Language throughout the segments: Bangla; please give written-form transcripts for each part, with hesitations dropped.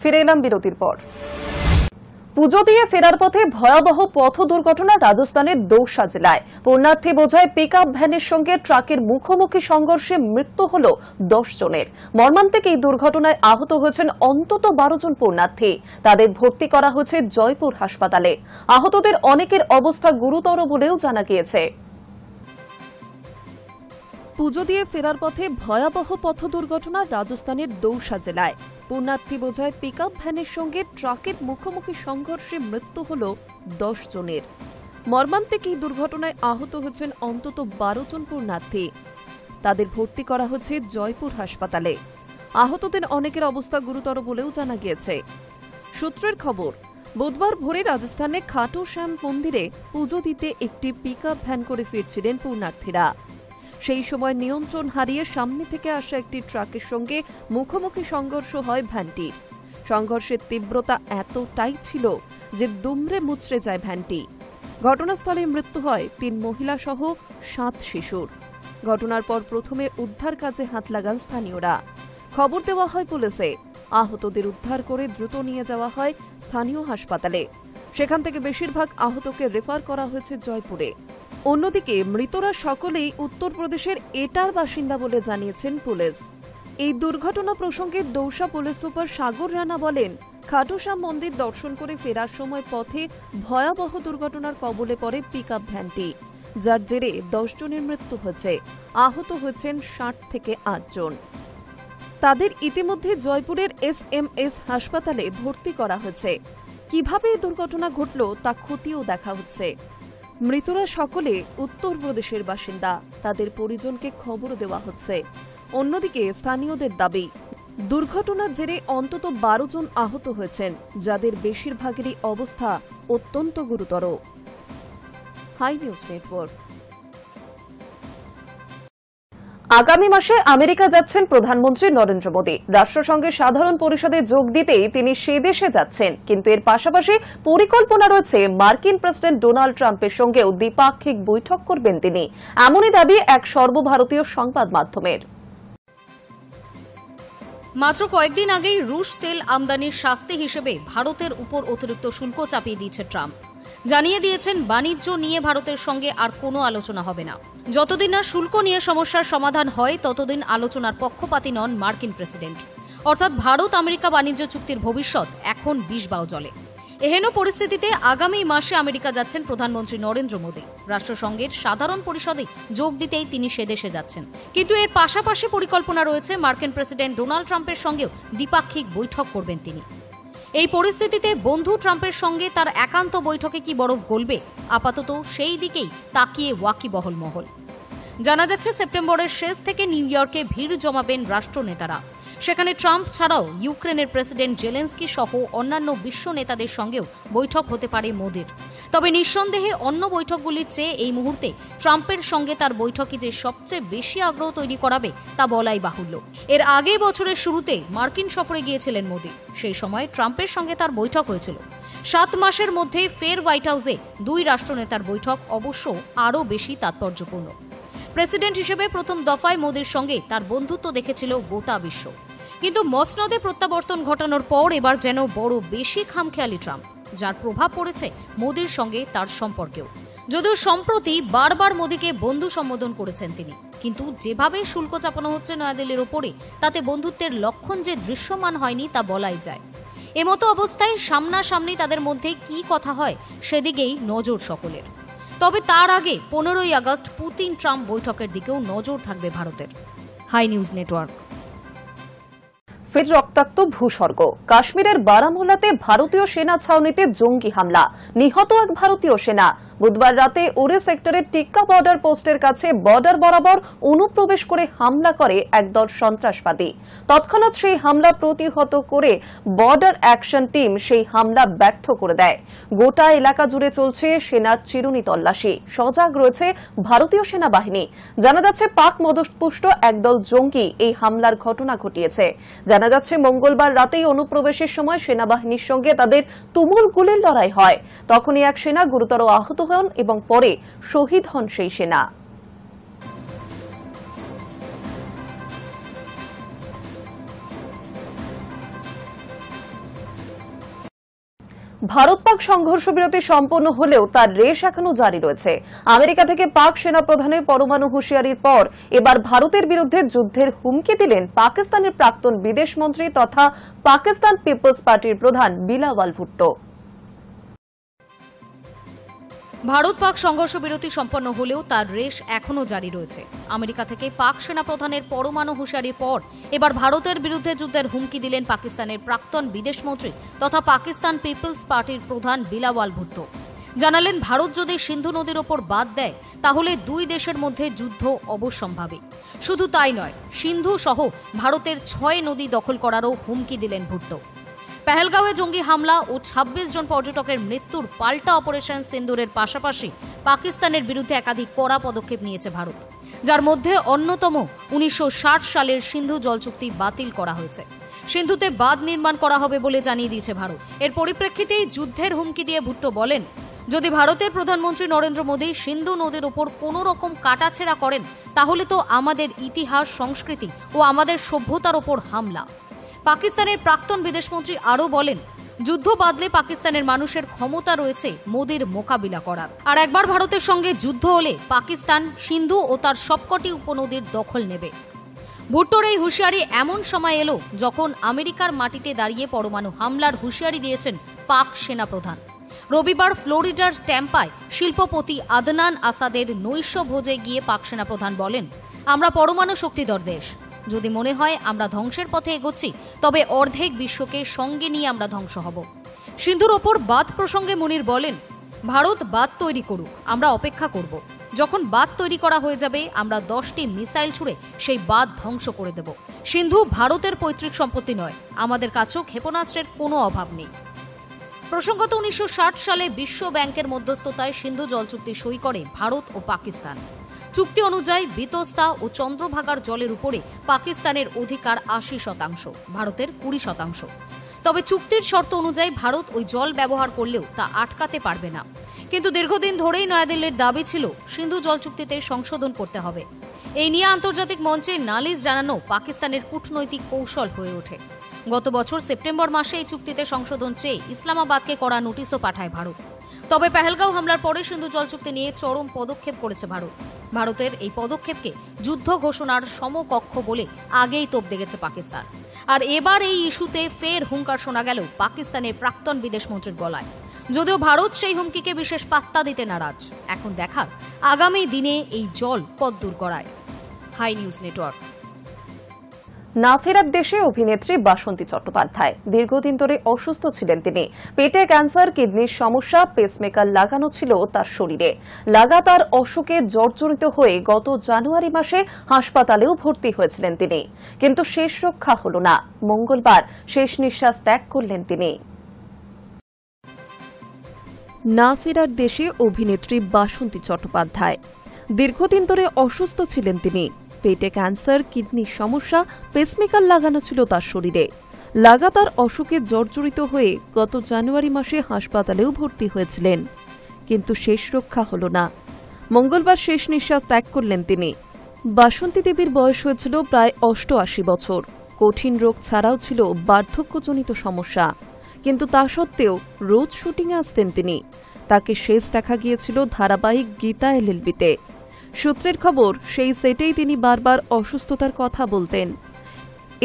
ফিরে এলাম বিরতির পর। পুজো দিয়ে ফেরার পথে ভয়াবহ পথ দুর্ঘটনা রাজস্থানের দৌসা জেলায়। পূর্ণার্থী বোঝাই পিকআপ ভ্যানের সঙ্গে ট্রাকের মুখোমুখি সংঘর্ষে মৃত্যু হল 10 জনের। মর্মান্তিক এই দুর্ঘটনায় আহত হয়েছেন অন্তত 12 জন পূর্ণার্থী। তাদের ভর্তি করা হয়েছে জয়পুর হাসপাতালে। আহতদের অনেকের অবস্থা গুরুতর বলেও জানা গিয়েছে। পুজো দিয়ে ফেরার পথে ভয়াবহ পথ দুর্ঘটনা রাজস্থানের দৌসা জেলায়। পূর্ণার্থী বোঝায় পিকআপ ভ্যানের সঙ্গে ট্রাকের মুখোমুখি সংঘর্ষে মৃত্যু হল 10 জনের। মর্মান্তিক এই দুর্ঘটনায় আহত হয়েছেন অন্তত 12 জন পূর্ণার্থী। তাদের ভর্তি করা হয়েছে জয়পুর হাসপাতালে। আহতদের অনেকের অবস্থা গুরুতর বলেও জানা গিয়েছে। সূত্রের খবর, বুধবার ভোরে রাজস্থানে খাটু শ্যাম মন্দিরে পুজো দিতে একটি পিকআপ ভ্যান করে ফিরছিলেন পূর্ণার্থীরা। সেই সময় নিয়ন্ত্রণ হারিয়ে সামনে থেকে আসা একটি ট্রাকের সঙ্গে মুখোমুখি সংঘর্ষ হয় ভ্যানটি। সংঘর্ষের তীব্রতা এতটাই ছিল যে দুমড়ে মুচড়ে যায় ভ্যানটি। ঘটনাস্থলে মৃত্যু হয় 3 মহিলা সহ 7 শিশুর। ঘটনার পর প্রথমে উদ্ধার কাজে হাত লাগান স্থানীয়রা। খবর দেওয়া হয় পুলিশে। আহতদের উদ্ধার করে দ্রুত নিয়ে যাওয়া হয় স্থানীয় হাসপাতালে। সেখান থেকে বেশিরভাগ আহতকে রেফার করা হয়েছে জয়পুরে। অন্যদিকে মৃতরা সকলেই উত্তরপ্রদেশের এটার বাসিন্দা বলে জানিয়েছেন পুলিশ। এই দুর্ঘটনা প্রসঙ্গে দৌসা পুলিশ সুপার সাগর রানা বলেন, খাটু শ্যাম মন্দির দর্শন করে ফেরার সময় পথে ভয়াবহ দুর্ঘটনার কবলে পড়ে পিকআপ ভ্যানটি, যার জেরে 10 জনের মৃত্যু হয়েছে। আহত হয়েছেন 60 থেকে 8 জন। তাদের ইতিমধ্যে জয়পুরের SMS হাসপাতালে ভর্তি করা হয়েছে। কিভাবে এই দুর্ঘটনা ঘটল তা খতিয়েও দেখা হচ্ছে। মৃতরা সকলে উত্তরপ্রদেশের বাসিন্দা। তাদের পরিজনকে খবর দেওয়া হচ্ছে। অন্যদিকে স্থানীয়দের দাবি, দুর্ঘটনার জেরে অন্তত 12 জন আহত হয়েছেন, যাদের বেশিরভাগেরই অবস্থা অত্যন্ত গুরুতর। Hi news network. আগামী মাসে আমেরিকা যাচ্ছেন প্রধানমন্ত্রী নরেন্দ্র মোদী। রাষ্ট্রসংঘের সাধারণ পরিষদে যোগ দিতেই তিনি সে দেশে যাচ্ছেন। কিন্তু এর পাশাপাশি পরিকল্পনা রয়েছে মার্কিন প্রেসিডেন্ট ডোনাল্ড ট্রাম্পের সঙ্গেও দ্বিপাক্ষিক বৈঠক করবেন তিনি। এমনই দাবি এক সর্বভারতীয় সংবাদ মাধ্যমের। মাত্র কয়েকদিন আগেই রুশ তেল আমদানির শাস্তি হিসেবে ভারতের উপর অতিরিক্ত শুল্ক চাপিয়ে দিয়েছে ট্রাম্প। জানিয়ে দিয়েছেন বাণিজ্য নিয়ে ভারতের সঙ্গে আর কোনো আলোচনা হবে না। যতদিন না শুল্ক নিয়ে সমস্যার সমাধান হয় ততদিন আলোচনার পক্ষপাতী নন মার্কিন প্রেসিডেন্ট। অর্থাৎ ভারত আমেরিকা বাণিজ্য চুক্তির ভবিষ্যৎ এখন বিষবাও জলে। এহেন পরিস্থিতিতে আগামী মাসে আমেরিকা যাচ্ছেন প্রধানমন্ত্রী নরেন্দ্র মোদী। রাষ্ট্রসংঘের সাধারণ পরিষদে যোগ দিতেই তিনি সে দেশে যাচ্ছেন। কিন্তু এর পাশাপাশি পরিকল্পনা রয়েছে মার্কিন প্রেসিডেন্ট ডোনাল্ড ট্রাম্পের সঙ্গেও দ্বিপাক্ষিক বৈঠক করবেন তিনি। এই পরিস্থিতিতে বন্ধু ট্রাম্পের সঙ্গে তার একান্ত বৈঠকে কি বরফ গলবে, আপাতত সেই দিকেই তাকিয়ে ওয়াকিবহল মহল। জানা যাচ্ছে সেপ্টেম্বরের শেষ থেকে নিউ ইয়র্কে ভিড় জমাবেন রাষ্ট্রনেতারা। সেখানে ট্রাম্প ছাড়াও ইউক্রেনের প্রেসিডেন্ট জেলেন্সকি সহ অন্যান্য বিশ্ব নেতাদের সঙ্গেও বৈঠক হতে পারে মোদির। তবে নিঃসন্দেহে অন্য বৈঠকগুলির চেয়ে এই মুহূর্তে ট্রাম্পের সঙ্গে তার বৈঠকে যে সবচেয়ে বেশি আগ্রহ তৈরি করাবে তা বলাই বাহুল্য। এর আগে বছরের শুরুতে মার্কিন সফরে গিয়েছিলেন মোদি। সেই সময় ট্রাম্পের সঙ্গে তার বৈঠক হয়েছিল। 7 মাসের মধ্যে ফের হোয়াইট হাউসে 2 রাষ্ট্রনেতার বৈঠক অবশ্য আরও বেশি তাৎপর্যপূর্ণ। প্রেসিডেন্ট হিসেবে প্রথম দফায় মোদির সঙ্গে তার বন্ধুত্ব দেখেছিল গোটা বিশ্ব। কিন্তু মসনদে প্রত্যাবর্তন ঘটানোর পর এবার যেন বড় বেশি খামখেয়ালি ট্রাম্প, যার প্রভাব পড়েছে মোদির সঙ্গে তার সম্পর্কেও। যদিও সম্প্রতি বারবার মোদিকে বন্ধু সম্বোধন করেছেন তিনি, কিন্তু যেভাবে শুল্ক চাপানো হচ্ছে নয়াদিল্লির ওপরে তাতে বন্ধুত্বের লক্ষণ যে দৃশ্যমান হয়নি তা বলাই যায়। এমতো অবস্থায় সামনাসামনি তাদের মধ্যে কি কথা হয় সেদিকেই নজর সকলের। তবে তার আগে 15ই আগস্ট পুতিন ট্রাম্প বৈঠকের দিকেও নজর থাকবে ভারতের। Hi news network. ফের রক্তাক্ত ভূস্বর্গ। কাশ্মীরের বারামুলাতে ভারতীয় সেনা ছাউনিতে জঙ্গি হামলা, নিহত এক ভারতীয় সেনা। বুধবার রাতে উরি সেক্টরের টিক্কা বর্ডার পোস্টের কাছে বর্ডার বরাবর অনুপ্রবেশ করে হামলা করে একদল সন্ত্রাসবাদী। তৎক্ষণাৎ সেই হামলা প্রতিহত করে বর্ডার অ্যাকশন টিম সেই হামলা ব্যর্থ করে দেয়। গোটা এলাকা জুড়ে চলছে সেনার চিরুনি তল্লাশি। সজাগ রয়েছে ভারতীয় সেনাবাহিনী। জানা যাচ্ছে পাক মদতপুষ্ট একদল জঙ্গি এই হামলার ঘটনা ঘটিয়েছে। জানা যাচ্ছে মঙ্গলবার রাতেই অনুপ্রবেশের সময় সেনাবাহিনীর সঙ্গে তাদের তুমুল গুলির লড়াই হয়। তখনই এক সেনা গুরুতর আহত হন এবং পরে শহীদ হন সেই সেনা। ভারত পাক সংঘর্ষ বিরতি সম্পন্ন হলেও তার রেশ এখনো জারি রয়েছে। আমেরিকা থেকে পাক সেনাপ্রধানের পরমাণু হুঁশিয়ারির পর এবার ভারতের বিরুদ্ধে যুদ্ধের হুমকি দিলেন পাকিস্তানের প্রাক্তন বিদেশমন্ত্রী তথা পাকিস্তান পিপলস পার্টির প্রধান বিলাওয়াল ভুট্টো। ভারত পাক সংঘর্ষ বিরতি সম্পন্ন হলেও তার রেশ এখনো জারি রয়েছে। আমেরিকা থেকে পাক সেনাপ্রধানের পরমাণু হুঁশিয়ারির পর এবার ভারতের বিরুদ্ধে যুদ্ধের হুমকি দিলেন পাকিস্তানের প্রাক্তন বিদেশমন্ত্রী তথা পাকিস্তান পিপলস পার্টির প্রধান বিলাওয়াল ভুট্টো। জানালেন, ভারত যদি সিন্ধু নদীর ওপর বাদ দেয় তাহলে দুই দেশের মধ্যে যুদ্ধ অবশ্যম্ভাবী। শুধু তাই নয়, সিন্ধু সহ ভারতের 6 নদী দখল করারও হুমকি দিলেন ভুট্টো। পেহেলগাঁওয়ে জঙ্গি হামলা ও 26 জন পর্যটকের মৃত্যুর পাল্টা অপারেশন সিন্দুরের পাশাপাশি পাকিস্তানের বিরুদ্ধে একাধিক কড়া পদক্ষেপ নিয়েছে ভারত, যার মধ্যে অন্যতম 1960 সালের সিন্ধু জল চুক্তি বাতিল করা হয়েছে। সিন্ধুতে বাঁধ নির্মাণ করা হবে বলে জানিয়ে দিয়েছে ভারত। এর পরিপ্রেক্ষিতেই যুদ্ধের হুমকি দিয়ে ভুট্টো বলেন, যদি ভারতের প্রধানমন্ত্রী নরেন্দ্র মোদী সিন্ধু নদীর ওপর কোনো রকম কাটাছেঁড়া করেন তাহলে তো আমাদের ইতিহাস, সংস্কৃতি ও আমাদের সভ্যতার ওপর হামলা। পাকিস্তানের প্রাক্তন বিদেশমন্ত্রী আরও বলেন, যুদ্ধ বাদলে পাকিস্তানের মানুষের ক্ষমতা রয়েছে মোদির মোকাবিলা করার। আর একবার ভারতের সঙ্গে যুদ্ধ হলে পাকিস্তান সিন্ধু ও তার সবকটি উপনদীর দখল নেবে। ভুট্টোর এই হুঁশিয়ারি এমন সময় এলো যখন আমেরিকার মাটিতে দাঁড়িয়ে পরমাণু হামলার হুঁশিয়ারি দিয়েছেন পাক সেনাপ্রধান। রবিবার ফ্লোরিডার ট্যাম্পায় শিল্পপতি আদনান আসাদের নৈশ ভোজে গিয়ে পাক সেনাপ্রধান বলেন, আমরা পরমাণু শক্তিধর দেশ। যদি মনে হয় আমরা ধ্বংসের পথে এগোচ্ছি তবে অর্ধেক বিশ্বকে সঙ্গে নিয়ে আমরা ধ্বংস হব। সিন্ধুর ওপর বাঁধ প্রসঙ্গে মুনির বলেন, ভারত বাঁধ তৈরি করুক, আমরা অপেক্ষা করব। যখন বাঁধ তৈরি করা হয়ে যাবে আমরা 10টি মিসাইল ছুড়ে সেই বাঁধ ধ্বংস করে দেব। সিন্ধু ভারতের পৈতৃক সম্পত্তি নয়, আমাদের কাছেও ক্ষেপণাস্ত্রের কোনো অভাব নেই। প্রসঙ্গত 1960 সালে বিশ্ব ব্যাংকের মধ্যস্থতায় সিন্ধু জল চুক্তি সই করে ভারত ও পাকিস্তান। চুক্তি অনুযায়ী বিতস্তা ও চন্দ্রভাগার জলের উপরে পাকিস্তানের অধিকার 80%, ভারতের 20%। তবে চুক্তির শর্ত অনুযায়ী ভারত ওই জল ব্যবহার করলেও তা আটকাতে পারবে না। কিন্তু দীর্ঘদিন ধরেই নয়াদিল্লির দাবি ছিল সিন্ধু জল চুক্তিতে সংশোধন করতে হবে। এই নিয়ে আন্তর্জাতিক মঞ্চে নালিশ জানানো পাকিস্তানের কূটনৈতিক কৌশল হয়ে ওঠে। গত বছর সেপ্টেম্বর মাসে এই চুক্তিতে সংশোধন চেয়ে ইসলামাবাদকে করা নোটিশও পাঠায় ভারত। তবে পেহেলগাঁও হামলার পরে সিন্ধু জল চুক্তি নিয়ে চরম পদক্ষেপ করেছে ভারত। ভারতের এই পদক্ষেপকে যুদ্ধ ঘোষণার সমকক্ষ বলে আগেই তোপ দেখেছে পাকিস্তান। আর এবার এই ইস্যুতে ফের হুঙ্কার শোনা গেল পাকিস্তানের প্রাক্তন বিদেশমন্ত্রীর গলায়। যদিও ভারত সেই হুমকিকে বিশেষ পাত্তা দিতে নারাজ। এখন দেখার আগামী দিনে এই জল কদ্দূর গড়ায়। Hi news network. না ফেরার দেশে অভিনেত্রী বাসন্তী চট্টোপাধ্যায়। দীর্ঘদিন ধরে অসুস্থ ছিলেন তিনি। পেটে ক্যান্সার, কিডনির সমস্যা, পেসমেকার লাগানো ছিল তার শরীরে। লাগাতার অসুখে জর্জরিত হয়ে গত জানুয়ারি মাসে হাসপাতালেও ভর্তি হয়েছিলেন তিনি, কিন্তু শেষ রক্ষা হল না। মঙ্গলবার শেষ নিঃশ্বাস ত্যাগ করলেন তিনি। না ফেরার দেশে অভিনেত্রী বাসন্তী চট্টোপাধ্যায়। দীর্ঘদিন ধরে অসুস্থ ছিলেন তিনি। পেটে ক্যান্সার, কিডনির সমস্যা, পেসমেকার লাগানো ছিল তার শরীরে। লাগাতার অসুখে জর্জরিত হয়ে গত জানুয়ারি মাসে হাসপাতালেও ভর্তি হয়েছিলেন, কিন্তু শেষ রক্ষা হল না। মঙ্গলবার শেষ নিঃশ্বাস ত্যাগ করলেন তিনি। বাসন্তী দেবীর বয়স হয়েছিল প্রায় 88 বছর। কঠিন রোগ ছাড়াও ছিল বার্ধক্যজনিত সমস্যা, কিন্তু তা সত্ত্বেও রোজ শুটিংয়ে আসতেন তিনি। তাকে শেষ দেখা গিয়েছিল ধারাবাহিক গীতা এলএলবিতে। সূত্রের খবর, সেই সেটেই তিনি বারবার অসুস্থতার কথা বলতেন।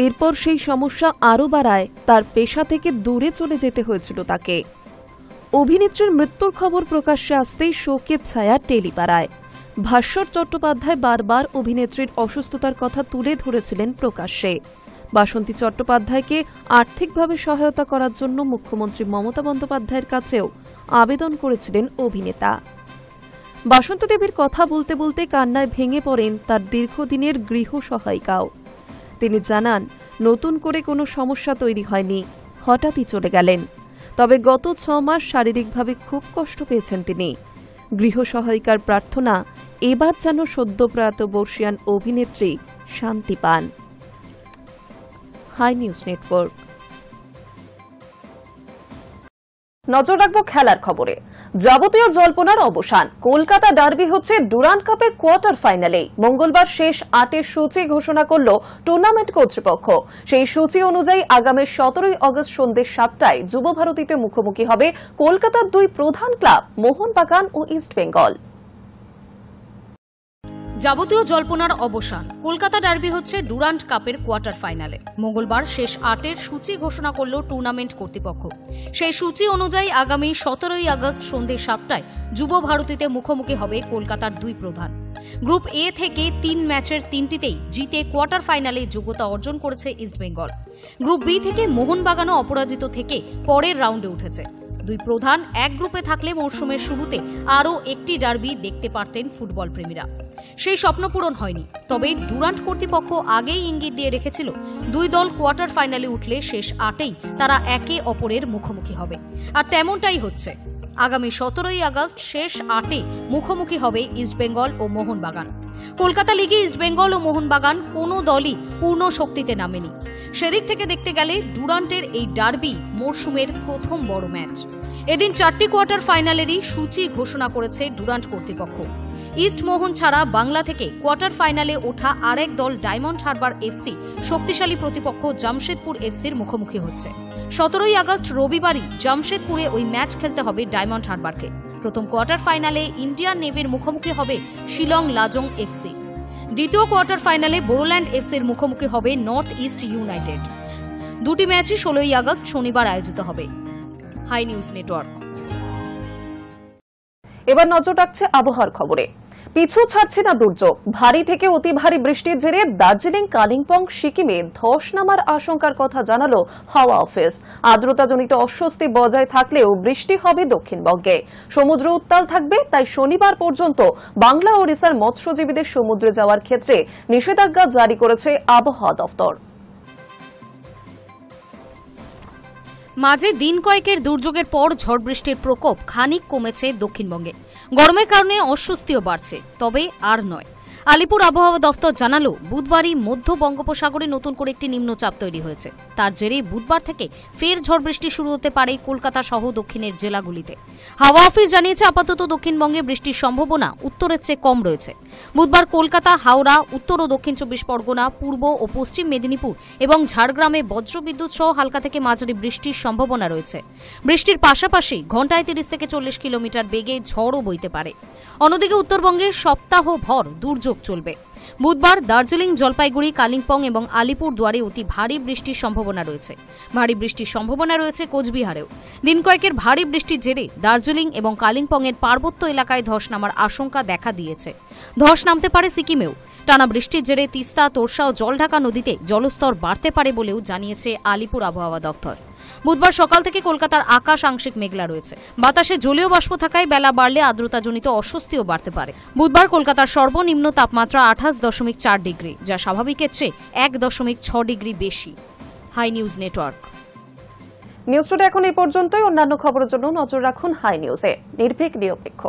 এরপর সেই সমস্যা আরও বাড়ায় তার পেশা থেকে দূরে চলে যেতে হয়েছিল তাকে। অভিনেত্রীর মৃত্যুর খবর প্রকাশ্যে আসতেই শোকের ছায়া টেলিপাড়ায়। ভাস্বর চট্টোপাধ্যায় বারবার অভিনেত্রীর অসুস্থতার কথা তুলে ধরেছিলেন প্রকাশ্যে। বাসন্তী চট্টোপাধ্যায়কে আর্থিকভাবে সহায়তা করার জন্য মুখ্যমন্ত্রী মমতা বন্দ্যোপাধ্যায়ের কাছেও আবেদন করেছিলেন অভিনেতা। বাসন্তী দেবীর কথা বলতে বলতে কান্নায় ভেঙে পড়েন তার দীর্ঘদিনের গৃহ সহায়িকাও। তিনি জানান, নতুন করে কোনো সমস্যা তৈরি হয়নি, হঠাৎই চলে গেলেন। তবে গত 6 মাস শারীরিকভাবে খুব কষ্ট পেয়েছেন তিনি। গৃহ সহায়িকার প্রার্থনা, এবার যেন সদ্যপ্রয়াত বর্ষিয়ান অভিনেত্রী শান্তি পান। Hi news network. নজর রাখবো খেলার খবরে। যাবতীয় জল্পনার অবসান। কলকাতা ডার্বি হচ্ছে ডুরান্ড কাপের কোয়ার্টার ফাইনালে। মঙ্গলবার শেষ ৮-এর সূচি ঘোষণা করল টুর্নামেন্ট কর্তৃপক্ষ। সেই সূচি অনুযায়ী আগামী ১৭ আগস্ট সন্ধ্যে ৭টায় যুব ভারতীতে মুখোমুখি হবে কলকাতার দুই প্রধান ক্লাব মোহনবাগান ও ইস্টবেঙ্গল। যাবতীয় জল্পনার অবসান। কলকাতা ডার্বি হচ্ছে ডুরান্ড কাপের কোয়ার্টার ফাইনালে। মঙ্গলবার শেষ ৮-এর সূচি ঘোষণা করল টুর্নামেন্ট কর্তৃপক্ষ। সেই সূচি অনুযায়ী আগামী ১৭ আগস্ট সন্ধ্যে ৭টায় যুব ভারতীতে মুখোমুখি হবে কলকাতার দুই প্রধান। গ্রুপ এ থেকে ৩ ম্যাচের ৩টিতেই জিতে কোয়ার্টার ফাইনালে যোগ্যতা অর্জন করেছে ইস্টবেঙ্গল। গ্রুপ বি থেকে মোহনবাগানও অপরাজিত থেকে পরের রাউন্ডে উঠেছে। দুই প্রধান এক গ্রুপে থাকলে মৌসুমের শুরুতে আরও একটি ডার্বি দেখতে পারতেন ফুটবল প্রেমীরা। সেই স্বপ্ন পূরণ হয়নি। তবে ডুরান্ড কর্তৃপক্ষ আগেই ইঙ্গিত দিয়ে রেখেছিল দুই দল কোয়ার্টার ফাইনালে উঠলে শেষ ৮-এই তারা একে অপরের মুখোমুখি হবে, আর তেমনটাই হচ্ছে। আগামী ১৭ আগস্ট শেষ ৮-এ মুখোমুখি হবে ইস্টবেঙ্গল ও মোহনবাগান। কলকাতা লিগে ইস্টবেঙ্গল ও মোহনবাগান কোনো দলই পূর্ণ শক্তিতে নামেনি। সেদিক থেকে দেখতে গেলে ডুরান্টের এই ডার্বি মরশুমের প্রথম বড় ম্যাচ। এদিন ৪টি কোয়ার্টার ফাইনালেরই সূচি ঘোষণা করেছে ডুরান্ট কর্তৃপক্ষ। ইস্ট মোহন ছাড়া বাংলা থেকে কোয়ার্টার ফাইনালে ওঠা আরেক দল ডায়মন্ড হারবার এফসি শক্তিশালী প্রতিপক্ষ জামশেদপুর এফসির মুখোমুখি হচ্ছে। ১৭ আগস্ট রবিবারই জামশেদপুরে ওই ম্যাচ খেলতে হবে ডায়মন্ড হারবারকে। প্রথম কোয়ার্টার ফাইনালে ইন্ডিয়ান নেভির মুখোমুখি হবে শিলং লাজং এফসি। দ্বিতীয় কোয়ার্টার ফাইনালে বোরোল্যান্ড এফসির মুখোমুখি হবে নর্থ ইস্ট ইউনাইটেড। দুটি ম্যাচই ১৬ আগস্ট শনিবার আয়োজিত হবে। Hi news network. এবার নজর রাখছে আবহাওয়ার খবরে। পিছু ছাড়ছে না দুর্যোগ। ভারী থেকে অতি ভারী বৃষ্টির জেরে দার্জিলিং, কালিম্পং, সিকিমে ধস নামার আশঙ্কার কথা জানালো হাওয়া অফিস। আর্দ্রতাজনিত অস্বস্তি বজায় থাকলেও বৃষ্টি হবে দক্ষিণবঙ্গে। সমুদ্র উত্তাল থাকবে, তাই শনিবার পর্যন্ত বাংলা ও ওড়িশার মৎস্যজীবীদের সমুদ্রে যাওয়ার ক্ষেত্রে নিষেধাজ্ঞা জারি করেছে আবহাওয়া দফতর। মাঝে দিন কয়েকের দুর্যোগের পর ঝড় বৃষ্টির প্রকোপ খানিক কমেছে দক্ষিণবঙ্গে। গরমের কারণে অস্বস্তিও বাড়ছে, তবে আর নয়। আলিপুর আবহাওয়া দফতর জানালো, বুধবারই মধ্য বঙ্গোপসাগরে নতুন করে একটি নিম্নচাপ তৈরি হয়েছে। তার জেরে বুধবার থেকে ফের ঝড় বৃষ্টি শুরু হতে পারে কলকাতা সহ দক্ষিণের জেলাগুলিতে। হাওয়া অফিস জানিয়েছে, আপাতত দক্ষিণবঙ্গে বৃষ্টির সম্ভাবনা উত্তরের চেয়ে কম রয়েছে। বুধবার কলকাতা, হাওড়া, উত্তর ও দক্ষিণ ২৪ পরগনা, পূর্ব ও পশ্চিম মেদিনীপুর এবং ঝাড়গ্রামে বজ্রবিদ্যুৎ সহ হালকা থেকে মাঝারি বৃষ্টির সম্ভাবনা রয়েছে। বৃষ্টির পাশাপাশি ঘণ্টায় ৩০ থেকে ৪০ কিলোমিটার বেগে ঝড়ও বইতে পারে। অন্যদিকে উত্তরবঙ্গের সপ্তাহভর দুর্যোগ চলবে। বুধবার দার্জিলিং, জলপাইগুড়ি, কালিম্পং এবং আলিপুর দুয়ারে অতি ভারী বৃষ্টির সম্ভাবনা রয়েছে। ভারী বৃষ্টির সম্ভাবনা রয়েছে কোচবিহারেও। দিন কয়েকের ভারী বৃষ্টির জেরে দার্জিলিং এবং কালিম্পংয়ের পার্বত্য এলাকায় ধস নামার আশঙ্কা দেখা দিয়েছে। ধস নামতে পারে সিকিমেও। টানা বৃষ্টির জেরে তিস্তা, তোরসা ও জলঢাকা নদীতে জলস্তর বাড়তে পারে বলেও জানিয়েছে আলিপুর আবহাওয়া দফতর। বুধবার সকাল থেকে কলকাতার আকাশ আংশিক মেঘলা রয়েছে। বাতাসে জলীয় বাষ্প থাকায় বেলা বাড়লে আর্দ্রতাজনিত অস্বস্তিও বাড়তে পারে। বুধবার কলকাতার সর্বনিম্ন তাপমাত্রা ২৮.৪ ডিগ্রি, যা স্বাভাবিকের চেয়ে ১.৬ ডিগ্রি বেশি। Hi news network. News today এখন এই পর্যন্তই। অন্যান্য খবরের জন্য নজর রাখুন হাই নিউজে। নির্ভীক, নিরপেক্ষ।